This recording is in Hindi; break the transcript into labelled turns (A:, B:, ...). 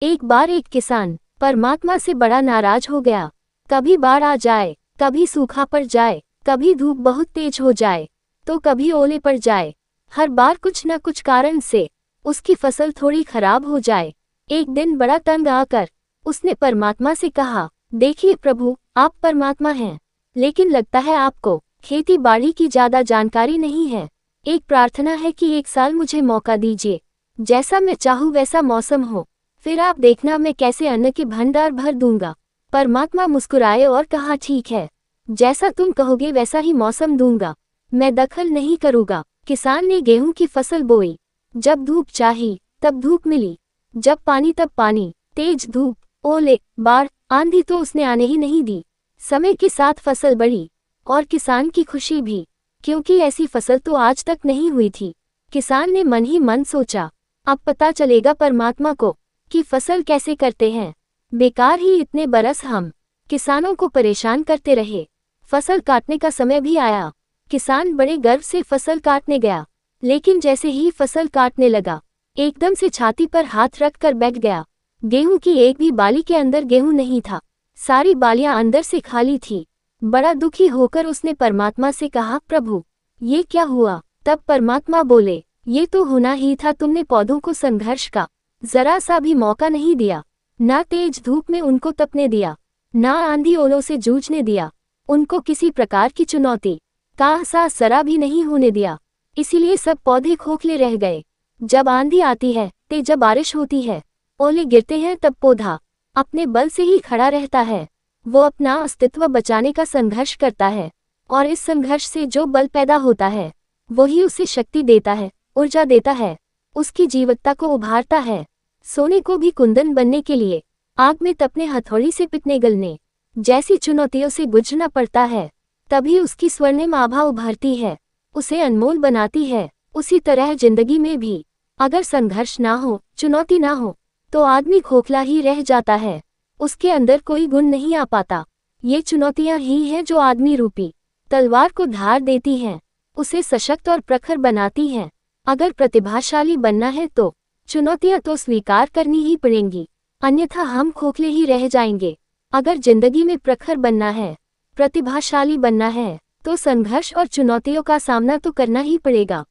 A: एक बार एक किसान परमात्मा से बड़ा नाराज हो गया। कभी बाढ़ आ जाए, कभी सूखा पड़ जाए, कभी धूप बहुत तेज हो जाए, तो कभी ओले पड़ जाए। हर बार कुछ न कुछ कारण से उसकी फसल थोड़ी खराब हो जाए। एक दिन बड़ा तंग आकर उसने परमात्मा से कहा, देखिए प्रभु, आप परमात्मा हैं, लेकिन लगता है आपको खेती बाड़ी की ज्यादा जानकारी नहीं है। एक प्रार्थना है कि एक साल मुझे मौका दीजिए, जैसा मैं चाहूँ वैसा मौसम हो, फिर आप देखना मैं कैसे अन्न के भंडार भर दूंगा। परमात्मा मुस्कुराए और कहा, ठीक है, जैसा तुम कहोगे वैसा ही मौसम दूंगा, मैं दखल नहीं करूंगा। किसान ने गेहूं की फसल बोई। जब धूप चाही तब धूप मिली, जब पानी तब पानी, तेज धूप, ओले, बाढ़, आंधी तो उसने आने ही नहीं दी। समय के साथ फसल बढ़ी और किसान की खुशी भी, क्योंकि ऐसी फसल तो आज तक नहीं हुई थी। किसान ने मन ही मन सोचा, अब पता चलेगा परमात्मा को कि फसल कैसे करते हैं। बेकार ही इतने बरस हम किसानों को परेशान करते रहे। फसल काटने का समय भी आया। किसान बड़े गर्व से फसल काटने गया, लेकिन जैसे ही फसल काटने लगा, एकदम से छाती पर हाथ रख कर बैठ गया। गेहूं की एक भी बाली के अंदर गेहूं नहीं था, सारी बालियां अंदर से खाली थी। बड़ा दुखी होकर उसने परमात्मा से कहा, प्रभु, ये क्या हुआ? तब परमात्मा बोले, ये तो होना ही था, तुमने पौधों को संघर्ष का जरा सा भी मौका नहीं दिया। ना तेज धूप में उनको तपने दिया, ना आंधी ओलों से जूझने दिया, उनको किसी प्रकार की चुनौती का एहसास जरा भी नहीं होने दिया। इसीलिए सब पौधे खोखले रह गए। जब आंधी आती है, जब बारिश होती है, ओले गिरते हैं, तब पौधा अपने बल से ही खड़ा रहता है। वो अपना अस्तित्व बचाने का संघर्ष करता है, और इस संघर्ष से जो बल पैदा होता है वही उसे शक्ति देता है, ऊर्जा देता है, उसकी जीवत्ता को उभारता है। सोने को भी कुंदन बनने के लिए आग में तपने, हथौड़ी से पिटने गलने जैसी चुनौतियों से गुजरना पड़ता है, तभी उसकी स्वर्णिम आभा उभरती है, उसे अनमोल बनाती है। उसी तरह जिंदगी में भी अगर संघर्ष ना हो, चुनौती ना हो, तो आदमी खोखला ही रह जाता है, उसके अंदर कोई गुण नहीं आ पाता। ये चुनौतियां ही हैं जो आदमी रूपी तलवार को धार देती हैं, उसे सशक्त और प्रखर बनाती हैं। अगर प्रतिभाशाली बनना है तो चुनौतियां तो स्वीकार करनी ही पड़ेंगी, अन्यथा हम खोखले ही रह जाएंगे। अगर जिंदगी में प्रखर बनना है, प्रतिभाशाली बनना है, तो संघर्ष और चुनौतियों का सामना तो करना ही पड़ेगा।